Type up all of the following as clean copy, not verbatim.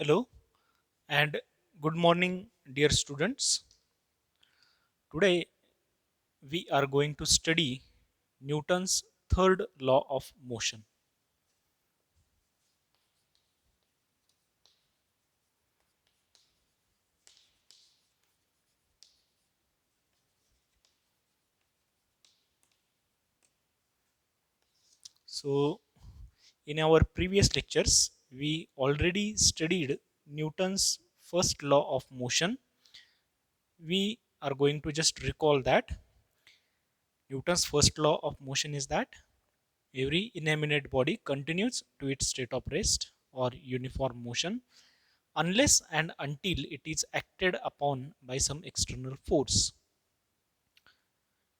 Hello and good morning, dear students. Today we are going to study Newton's third law of motion. So, in our previous lectures, we already studied Newton's first law of motion. We are going to just recall that Newton's first law of motion is that every inanimate body continues to its state of rest or uniform motion unless and until it is acted upon by some external force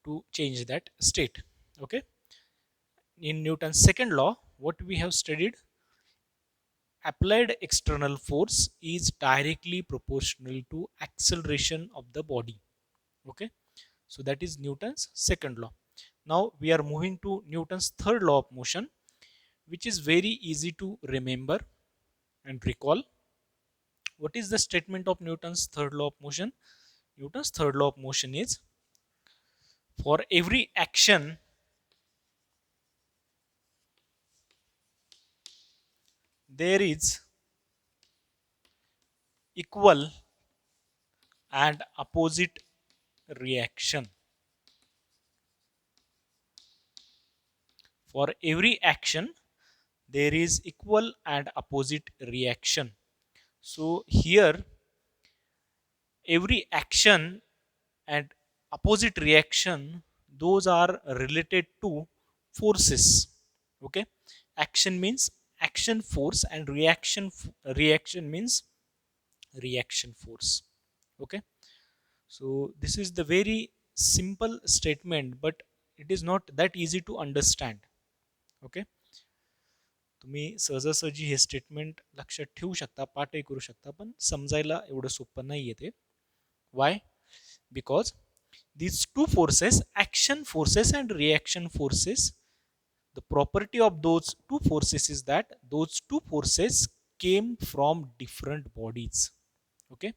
to change that state. Okay, in Newton's second law, what we have studied, applied external force is directly proportional to acceleration of the body. Okay, so that is Newton's second law. Now we are moving to Newton's third law of motion, which is very easy to remember and recall. What is the statement of Newton's third law of motion? Newton's third law of motion is, for every action there is equal and opposite reaction. For every action there is equal and opposite reaction. So here every action and opposite reaction, those are related to forces. Okay, action means action force and reaction means reaction force. Okay, so this is the very simple statement, but it is not that easy to understand. Okay, तुम्ही सहजासहजी हे statement लक्षात ठेवू शकता, पाठही करू शकता, पण समजायला एवढं सोपं नाही आहे ते. Why? Because these two forces, action forces and reaction forces, the property of those two forces is that those two forces came from different bodies. Okay,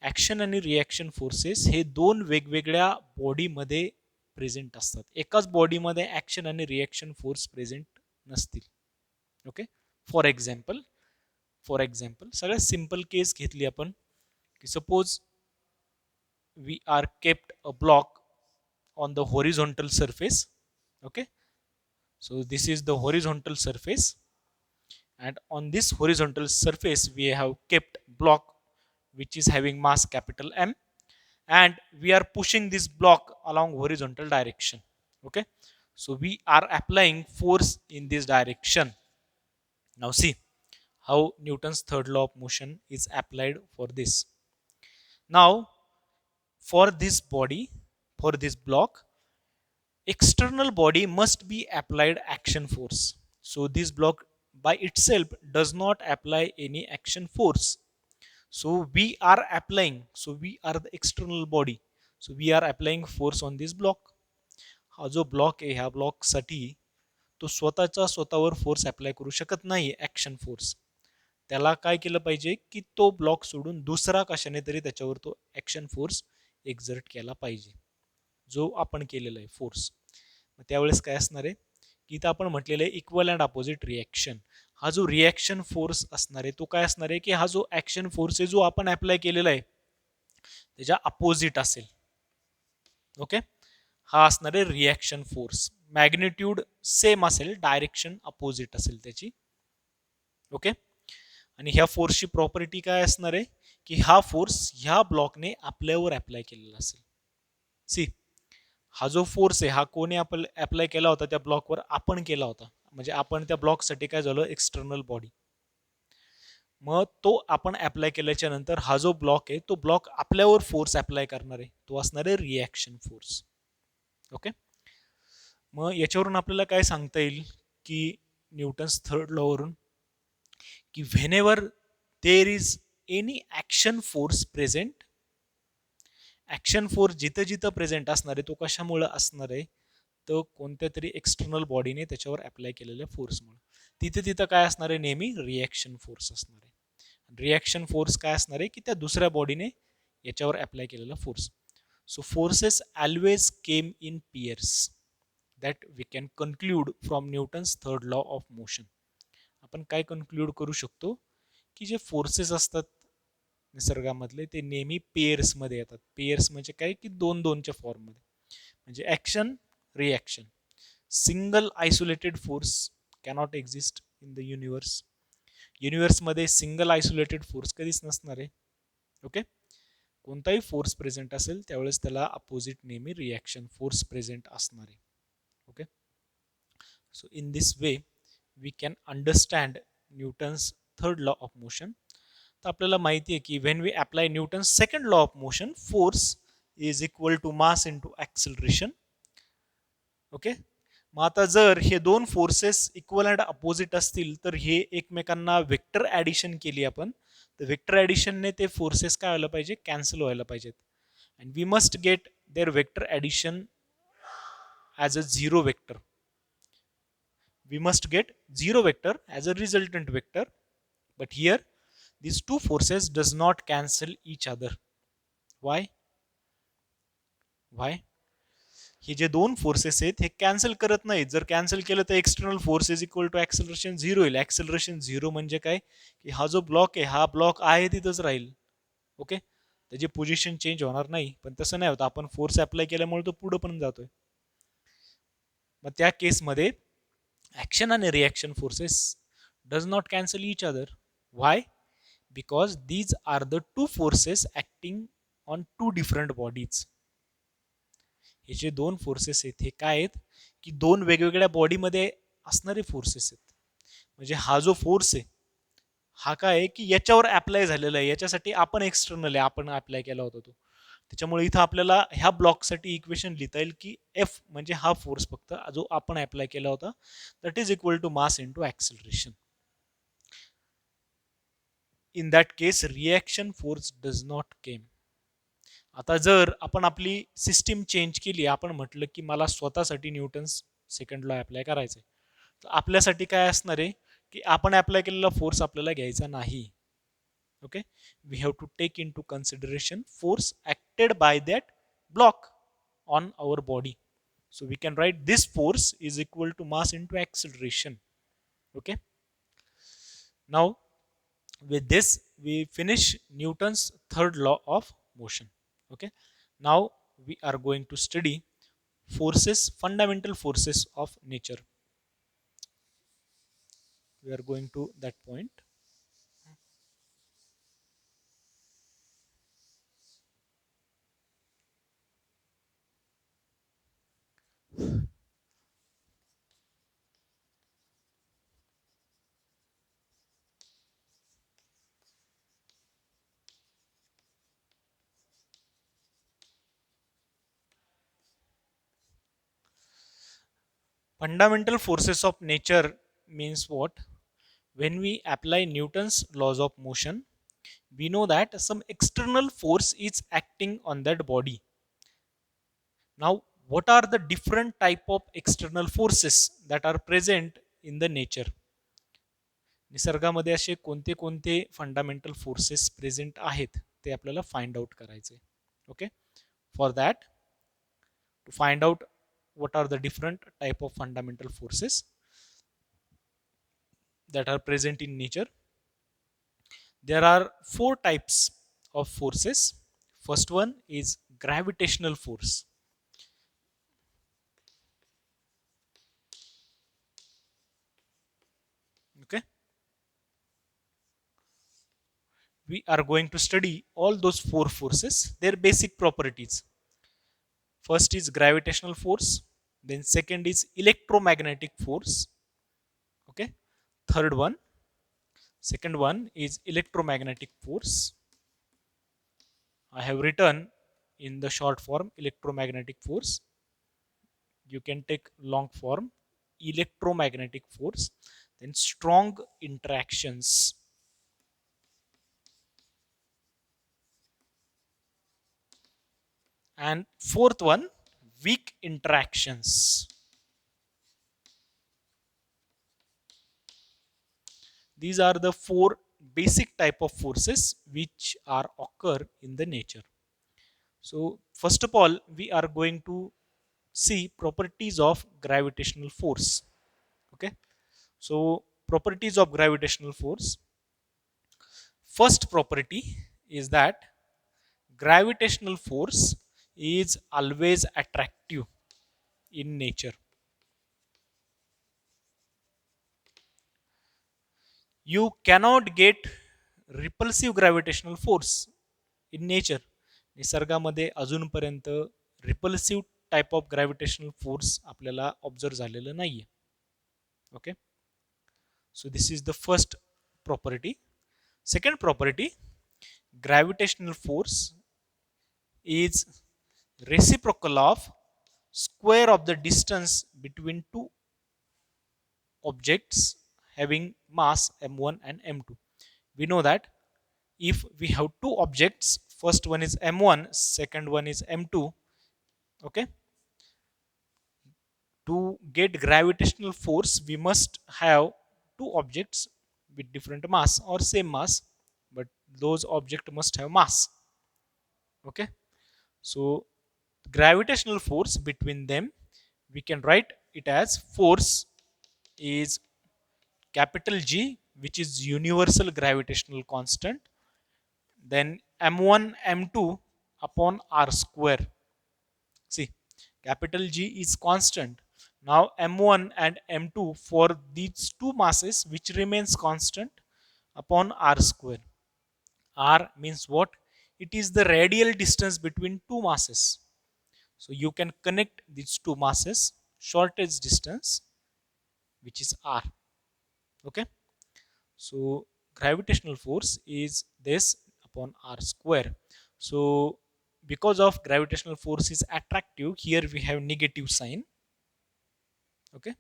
action आणि रिॲक्शन फोर्सेस हे दोन वेगवेगळ्या बॉडीमध्ये प्रेझेंट असतात. एकाच बॉडीमध्ये ऍक्शन आणि reaction force present नसतील. Okay, for example सगळ्यात सिंपल केस घेतली आपण, की suppose we are kept a block on the horizontal surface. Okay, so this is the horizontal surface, and on this horizontal surface we have kept block which is having mass capital M, and we are pushing this block along horizontal direction. Okay, so we are applying force in this direction. Now see how Newton's third law of motion is applied for this. Now for this body, for this block, external body must be applied action force. So this block by itself does not apply any action force. So we are applying, so we are the external body. So we are applying force on this block. हा जो block आहे ह्या ब्लॉकसाठी तो स्वतःचा स्वतःवर force apply करू शकत नाही ऍक्शन फोर्स. त्याला काय केलं पाहिजे, की तो ब्लॉक सोडून दुसरा कशाने तरी त्याच्यावर तो ऍक्शन फोर्स एक्झर्ट केला पाहिजे, जो आपण केलेला आहे फोर्स. त्यावेळेस काय असणार आहे, की इथं आपण म्हटलेलं आहे इक्वल अँड अपोजिट रिॲक्शन. हा जो रिॲक्शन फोर्स असणार आहे तो काय असणार आहे, की हा जो ऍक्शन फोर्स आहे जो आपण अप्लाय केलेला आहे त्याच्या अपोजिट असेल. ओके, हा असणार आहे रिॲक्शन फोर्स. मॅग्निट्यूड सेम असेल, डायरेक्शन अपोजिट असेल त्याची. ओके, आणि ह्या फोर्सची प्रॉपर्टी काय असणार आहे, की हा फोर्स ह्या ब्लॉकने आपल्यावर अप्लाय केलेला असेल. सी, हा जो फोर्स आहे हा कोणी अप्लाय केला होता त्या ब्लॉकवर? आपण केला होता. म्हणजे आपण त्या ब्लॉकसाठी काय झालं, एक्सटर्नल बॉडी. मग तो आपण अप्लाय केल्याच्या नंतर हा जो ब्लॉक आहे तो ब्लॉक आपल्यावर फोर्स अप्लाय करणार आहे, तो असणार आहे रिॲक्शन फोर्स. ओके, मग याच्यावरून आपल्याला काय सांगता येईल, की न्यूटन्स थर्ड लॉ वरून, की whenever there is any action force present, action force जिथं जिथं प्रेझेंट असणार आहे तो कशामुळे असणार आहे, तर कोणत्या तरी एक्सटर्नल बॉडीने त्याच्यावर अप्लाय केलेल्या फोर्समुळे. तिथे तिथं काय असणार आहे, नेहमी रिॲक्शन फोर्स असणार आहे. रिॲक्शन फोर्स काय असणार आहे की त्या दुसऱ्या बॉडीने याच्यावर अप्लाय केलेला force. So forces always came in pairs. That we can conclude from Newton's third law of motion. आपण काय कन्क्लूड करू शकतो की जे फोर्सेस असतात निसर्गामधले ते नेहमी पेयर्समध्ये येतात. पेयर्स म्हणजे काय की दोन दोनच्या फॉर्ममध्ये, म्हणजे action reaction. Single isolated force cannot exist in the universe. युनिवर्समध्ये सिंगल आयसोलेटेड फोर्स कधीच नसणार आहे. ओके, कोणताही फोर्स प्रेझेंट असेल त्यावेळेस त्याला अपोजिट नेहमी रिॲक्शन फोर्स प्रेझेंट असणार आहे. Okay, so in this way we can understand Newton's third law of motion. तर आपल्याला माहिती आहे की when we apply Newton's second law of motion, force is equal to mass into acceleration. Okay, मग आता जर हे दोन फोर्सेस इक्वल अँड अपोजिट असतील तर हे एकमेकांना वेक्टर ॲडिशन केली आपण, तर वेक्टर ॲडिशनने ते फोर्सेस काय व्हायला पाहिजे, कॅन्सल व्हायला पाहिजेत. And we must get their vector addition as a zero vector. We must get zero vector as a resultant vector, but here these two forces does not cancel each other. Why? हे जे दोन forces आहेत हे cancel करत नाहीत. जर cancel केलं तर external force is equal to acceleration zero येईल. Acceleration zero म्हणजे काय की हा जो ब्लॉक आहे हा ब्लॉक आहे तिथंच राहील. ओके, त्याची पोझिशन चेंज होणार नाही. पण तसं नाही होत, आपण फोर्स अप्लाय केल्यामुळे तो पुढे पण जातोय. मग त्या केसमध्ये ॲक्शन आणि reaction forces does not cancel each other. Why? Because these are the two forces acting on two different bodies. हे जे दोन फोर्सेस आहेत हे काय आहेत की दोन वेगवेगळ्या बॉडीमध्ये असणारे फोर्सेस आहेत. म्हणजे हा जो फोर्स आहे हा काय आहे की याच्यावर अप्लाय झालेला आहे, याच्यासाठी आपण एक्सटर्नल आहे, आपण अप्लाय केला होता तो. त्याच्यामुळे इथं आपल्याला ह्या ब्लॉकसाठी इक्वेशन लिहिता येईल की एफ म्हणजे हा फोर्स फक्त जो आपण अप्लाय केला होता, that is equal to mass into acceleration. In that case reaction force does not came. आता जर आपण आपली सिस्टीम चेंज केली, आपण म्हटलं की मला स्वतःसाठी न्यूटन्स सेकंड लॉ अप्लाय करायचं आहे, तर आपल्यासाठी काय असणार आहे की आपण अप्लाय केलेला फोर्स आपल्याला घ्यायचा नाही. Okay, we have to take into consideration force acted by that block on our body. So we can write this force is equal to mass into acceleration. Okay, now with this we finish Newton's third law of motion. Okay, now we are going to study forces, fundamental forces of nature. We are going to that point. Fundamental forces of nature means what? When we apply Newton's laws of motion, we know that some external force is acting on that body. Now, what are the different type of external forces that are present in the nature? निसर्गामध्ये असे कोणते कोणते fundamental forces present आहेत ते आपल्याला find out करायचे. Okay, for that to find out what are the different type of fundamental forces that are present in nature, there are four types of forces. First one is gravitational force. Okay, we are going to study all those four forces, their basic properties. First is gravitational force, then second is electromagnetic force. Okay, third one, second one is electromagnetic force. I have written in the short form electromagnetic force. You can take long form electromagnetic force, then strong interactions, and fourth one weak interactions. These are the four basic type of forces which are occur in the nature. So first of all, we are going to see properties of gravitational force. Okay. So properties of gravitational force. First property is that gravitational force is always attractive in nature. You cannot get repulsive gravitational force in nature. निसर्गामध्ये अजूनपर्यंत repulsive type of gravitational force आपल्याला observe झालेलं नाहीये. Okay, so this is the first property. Second property, gravitational force is reciprocal of square of the distance between two objects having mass m1 and m2. We know that if we have two objects, first one is m1, second one is m2. Okay, to get gravitational force we must have two objects with different mass or same mass, but those objects must have mass. Okay, so gravitational force between them, we can write it as force is capital G, which is universal gravitational constant, then m1 m2 upon r square. See, capital G is constant. Now m1 and m2, for these two masses which remains constant, upon r square. R means what? It is the radial distance between two masses. So you can connect these two masses, shortest distance, which is r. Okay, so gravitational force is this upon r square. So because of gravitational force is attractive, here we have negative sign. Okay,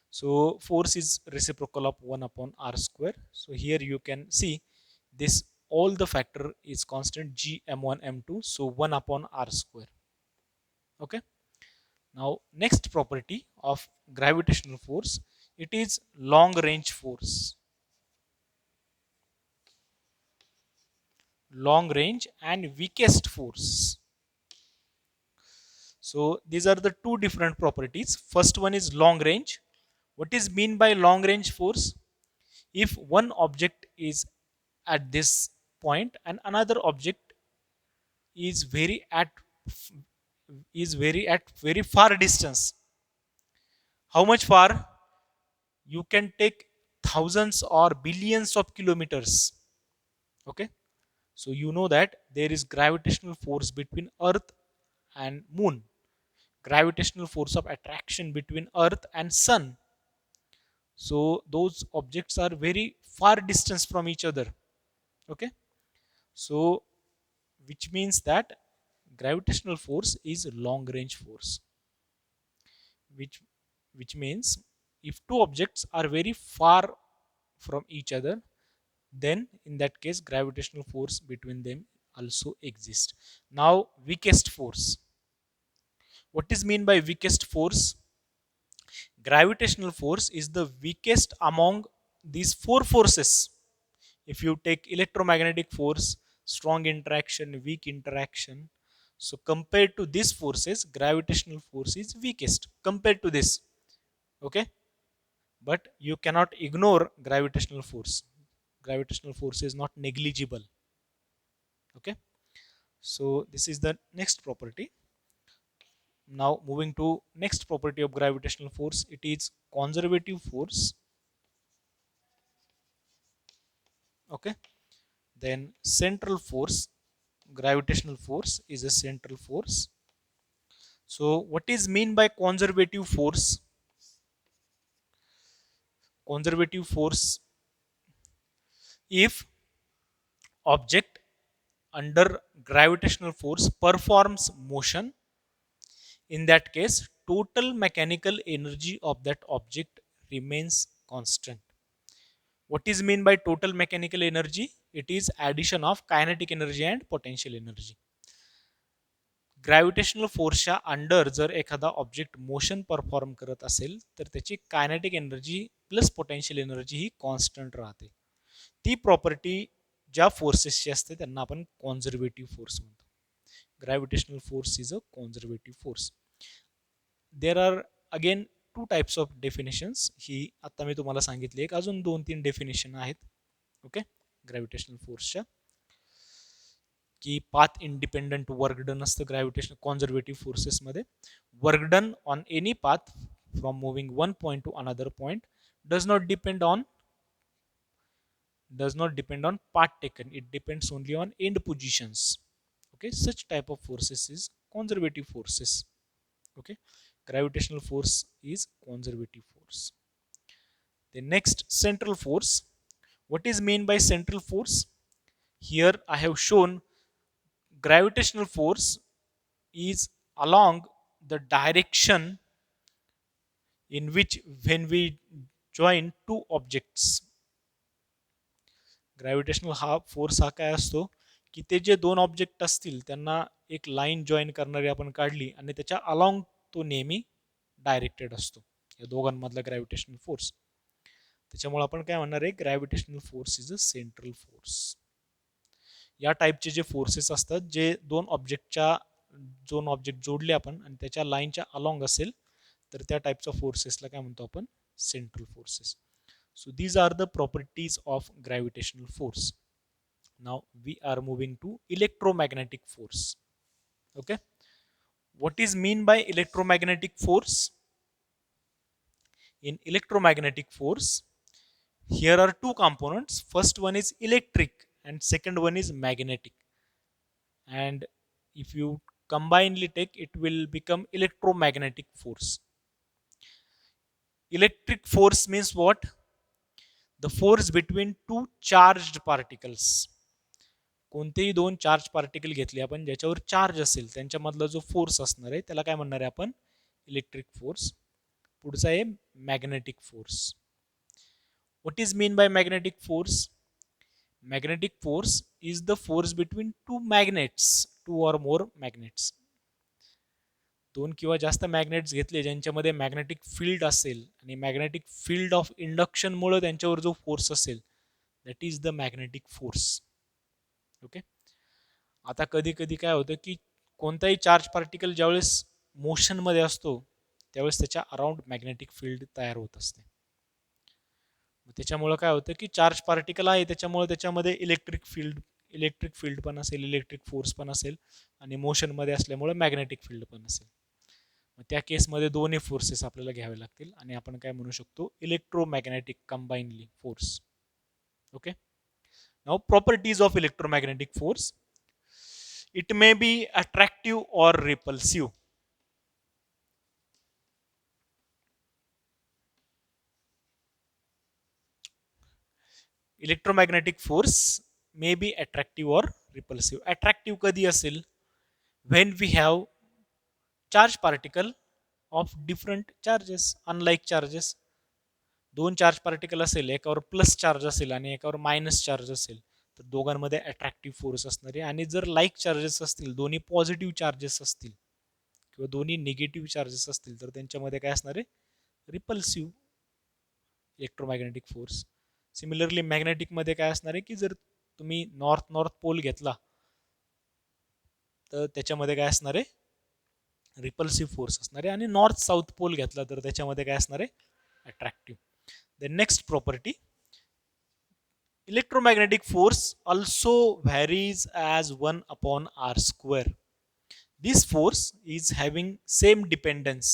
so force is reciprocal of 1 upon r square. So here you can see this, all the factor is constant, g m1 m2, so 1 upon r square. Okay, now next property of gravitational force, it is long range force. Long range and weakest force. So these are the two different properties. First one is long range. What is mean by long range force? If one object is at this point and another object is very far distance. How much far? You can take thousands or billions of kilometers. Okay, so you know that there is gravitational force between earth and moon, gravitational force of attraction between earth and sun. So those objects are very far distance from each other. Okay, so which means that gravitational force is long range force, which means if two objects are very far from each other, then in that case gravitational force between them also exists. Now weakest force. What is mean by weakest force? Gravitational force is the weakest among these four forces. If you take electromagnetic force, strong interaction, weak interaction, so compared to these forces, gravitational force is weakest compared to this. Okay, but you cannot ignore gravitational force. Gravitational force is not negligible. Okay, so this is the next property. Now moving to next property of gravitational force, it is conservative force. Okay, then central force. Gravitational force is a central force. So what is mean by conservative force? Conservative force, if object under gravitational force performs motion, in that case total mechanical energy of that object remains constant. What is mean by total mechanical energy? It is addition of kinetic energy and potential energy. Gravitational फोर्सच्या under जर एखादा object motion perform करत असेल तर त्याची kinetic energy plus potential energy ही constant राहते. ती प्रॉपर्टी ज्या फोर्सेसची असते त्यांना आपण कॉन्झर्वेटिव्ह फोर्स म्हणतो. Gravitational force is a conservative force. There are again two types of definitions. ही आता मी तुम्हाला सांगितली, एक अजून 2-3 डेफिनेशन आहेत. ओके, ग्रॅव्हिटेशनल फोर्सच्या, की पाथ इंडिपेंडंट वर्क डन असतं ग्रॅव्हिटेशनल कॉन्झर्वेटिव्ह फोर्सेसमध्ये. Work done on any path from moving one point to another point does not depend on path taken. It depends only on end positions. Okay, such type of forces is conservative forces. Okay, gravitational force is conservative force. The next, central force. What is mean by central force? Here I have shown gravitational force is along the direction in which when we join two objects. Gravitational हा force हा काय असतो, की ते जे दोन object असतील त्यांना एक लाईन जॉईन करणारी आपण काढली आणि त्याच्या अलॉंग तो नेहमी डायरेक्टेड असतो, या दोघांमधला ग्रॅव्हिटेशनल फोर्स. त्याच्यामुळे आपण काय म्हणणार आहे, gravitational force is a central force. या टाईपचे जे फोर्सेस असतात, जे दोन ऑब्जेक्ट जोडले आपण आणि त्याच्या लाईनच्या अलॉंग असेल, तर त्या टाईपच्या फोर्सेसला काय म्हणतो आपण, central forces. So these are the properties of gravitational force. Now we are moving to electromagnetic force. Okay, what is mean by electromagnetic force? In electromagnetic force, here are two components. First one is electric and second one is magnetic, and if you combinedly take, it will become electromagnetic force. Electric force means what? The force between two charged particles. कोणतेही दोन charge particle घेतले आपण ज्याच्यावर charge असेल, त्यांच्यामधला जो force असणार आहे त्याला काय म्हणणार आहे आपण, इलेक्ट्रिक फोर्स. पुढचा आहे magnetic force. What is mean bye magnetic force? Magnetic force is the force between two magnets, to or more magnets. दोन किंवा जास्त मॅग्नेट्स घेतले ज्यांच्यामध्ये मॅग्नेटिक फील्ड असेल आणि मॅग्नेटिक फील्ड ऑफ इंडक्शनमुळे त्यांच्यावर जो फोर्स असेल, that is the magnetic force. Okay, आता कधी कधी काय होतं की कोणताही चार्ज पार्टिकल ज्यावेळेस मोशनमध्ये असतो त्यावेळेस त्याच्या अराउंड मॅग्नेटिक फील्ड तयार होत असते. त्याच्यामुळं काय होतं की चार्ज पार्टिकल आहे त्याच्यामुळे त्याच्यामध्ये इलेक्ट्रिक फील्ड पण असेल, इलेक्ट्रिक फोर्स पण असेल आणि मोशनमध्ये असल्यामुळे मॅग्नेटिक फील्ड पण असेल. मग त्या केसमध्ये दोन्ही फोर्सेस आपल्याला घ्यावे लागतील आणि आपण काय म्हणू शकतो, electromagnetic combinedly force. Okay, now properties of electromagnetic force. It may be attractive or repulsive. Electromagnetic force may be attractive or repulsive. Attractive कधी असेल, when we have charge particle of different charges, unlike charges. दोन charge particle असेल, एकावर plus charge असेल आणि एकावर minus charge असेल, तर दोघांमध्ये अट्रॅक्टिव्ह फोर्स असणार आहे. आणि जर लाईक चार्जेस असतील, दोन्ही पॉझिटिव्ह चार्जेस असतील किंवा दोन्ही निगेटिव्ह चार्जेस असतील, तर त्यांच्यामध्ये काय असणार आहे, रिपल्सिव्ह इलेक्ट्रोमॅग्नेटिक फोर्स. सिमिलरली मॅग्नेटिकमध्ये काय असणार आहे की जर तुम्ही नॉर्थ नॉर्थ पोल घेतला तर त्याच्यामध्ये काय असणार आहे, रिपल्सिव्ह फोर्स असणार आहे. आणि नॉर्थ साऊथ पोल घेतला तर त्याच्यामध्ये काय असणार आहे, attractive. The next property, electromagnetic force also varies as 1 upon r square. This force is having same dependence,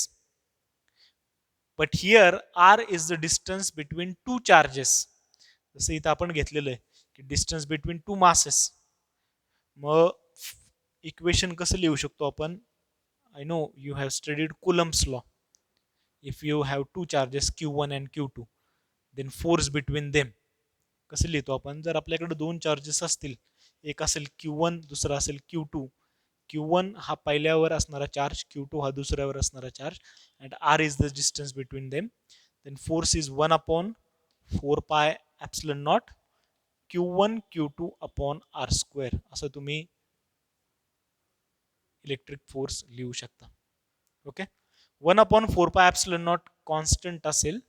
but here r is the distance between two charges. जसं इथं आपण घेतलेलं आहे की डिस्टन्स बिटवीन टू मासेस. मग equation कसं लिहू शकतो आपण, I know you have studied Coulomb's law. If you have two charges Q1 and Q2, then force between them कसं लिहितो आपण, जर आपल्याकडे दोन चार्जेस असतील, एक असेल Q1 दुसरा असेल Q2. Q1 हा पहिल्यावर असणारा चार्ज, Q2 हा दुसऱ्यावर असणारा charge, and r is the distance between them. Then force is 1 upon 4 pi epsilon naught Q1 Q2 upon r square, असं तुम्ही इलेक्ट्रिक फोर्स लिहू शकता. Okay, 1 upon 4 pi epsilon naught constant असेल,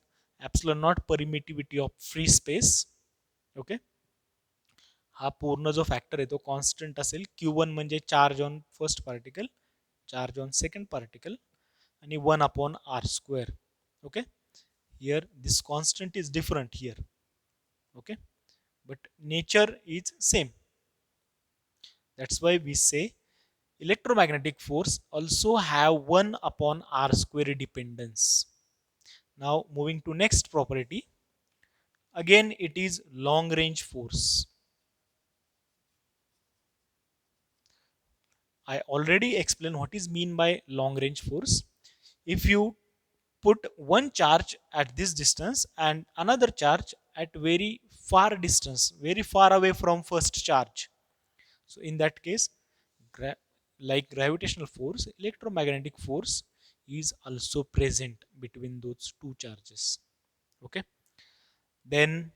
epsilon naught permittivity of free space. Okay, हा पूर्ण जो factor आहे तो कॉन्स्टंट असेल. Q1 म्हणजे charge on first particle, charge on second particle आणि 1 upon are square. Okay, here this constant is different here. Okay, but nature is same. That's why we say electromagnetic force also have 1 upon r square dependence. Now moving to next property, again it is long range force. I already explained what is mean by long range force. If you put one charge at this distance and another charge at very far distance, very far away from first charge, so in that case, like gravitational force, electromagnetic force is also present between those two charges. Okay, then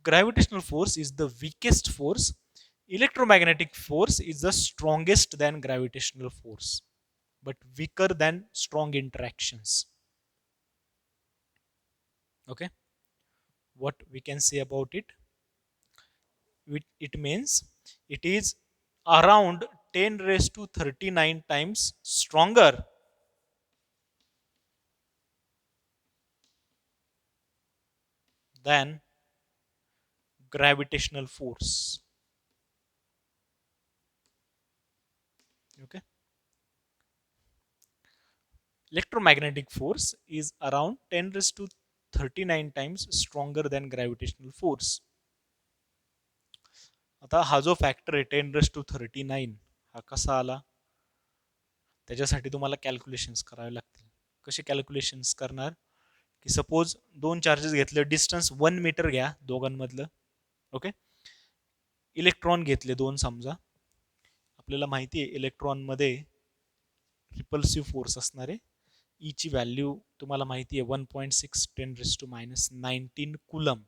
gravitational force is the weakest force, electromagnetic force is the strongest than gravitational force but weaker than strong interactions. Okay, what we can say about it, it means it is around 10 raised to 39 times stronger than gravitational force. Okay, electromagnetic force is around 10 raised to 39 times stronger than gravitational force. आता हा जो factor आहे 10 raised to 39, हा कसा आला, त्याच्यासाठी तुम्हाला calculations करावे लागतील. कसे कॅल्क्युलेशन्स करणार, की सपोज दोन चार्जेस घेतले, डिस्टन्स 1 मीटर घ्या दोघांमधलं. ओके, इलेक्ट्रॉन घेतले दोन समजा, आपल्याला माहिती आहे इलेक्ट्रॉनमध्ये रिपल्सिव्ह फोर्स असणार आहे. ईची व्हॅल्यू तुम्हाला माहिती आहे 1.6 10 raised to -19 कुलम.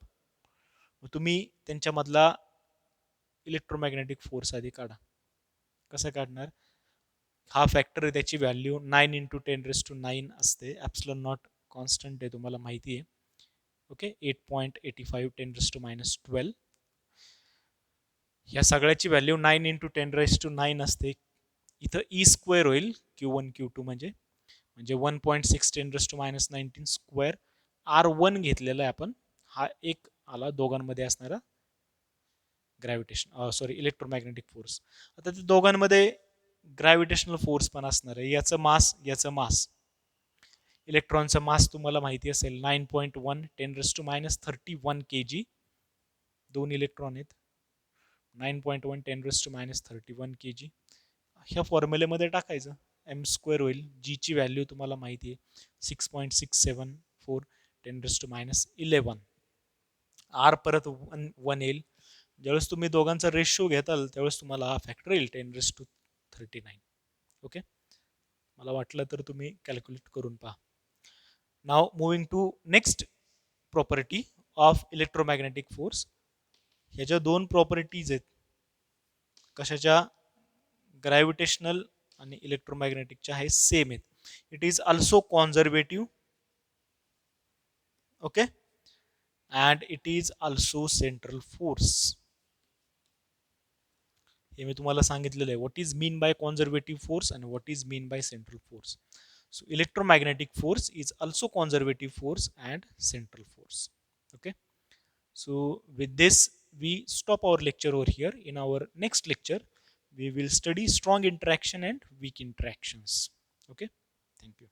तुम्ही त्यांच्यामधला इलेक्ट्रोमॅग्नेटिक फोर्स आधी काढा. कसं काढणार, हा फॅक्टर आहे त्याची व्हॅल्यू 9 × 10 raised to 9 असते. ॲप्सिलॉन नॉट कॉन्स्टंट आहे तुम्हाला माहिती आहे. Okay, 8.85 10 raised to -12. ह्या सगळ्याची व्हॅल्यू 9 × 10 raised to 9 असते. इथं ई स्क्वेअर होईल Q1 Q2 म्हणजे 1.6 10 raised to -19 स्क्वेअर. R1 घेतलेला आहे आपण, हा एक आला दोघांमध्ये असणारा ग्रॅव्हिटेशन सॉरी इलेक्ट्रोमॅग्नेटिक फोर्स. आता ते दोघांमध्ये ग्रॅव्हिटेशनल फोर्स पण असणार आहे. याचं मास इलेक्ट्रॉनचा मास तुम्हाला माहिती असेल 9.1 10 raised to -31 kg. दोन इलेक्ट्रॉन आहेत, 9.1 10 raised to -31 kg. ह्या फॉर्म्युलेमध्ये टाकायचं, एम स्क्वेअर होईल. जी ची व्हॅल्यू तुम्हाला माहिती आहे 6.674 10 raised to -11. आर परत 1 येईल. ज्यावेळेस तुम्ही दोघांचा रेशो घेताल त्यावेळेस तुम्हाला हा फॅक्टर येईल 10 raised to 39. ओके, मला वाटलं तर तुम्ही कॅल्क्युलेट करून पहा. Now moving to next property of electromagnetic force. ह्याच्या दोन प्रॉपर्टीज आहेत. कशाच्या, ग्रॅव्हिटेशनल आणि इलेक्ट्रोमॅग्नेटिकच्या हे सेम आहेत. It is also conservative. Okay, and it is also central force. हे मी तुम्हाला सांगितलेलं आहे what is mean by conservative force आणि what is mean by central force. So electromagnetic force is also conservative force and central force. Okay, so with this we stop our lecture over here. In our next lecture we will study strong interaction and weak interactions. Okay, thank you.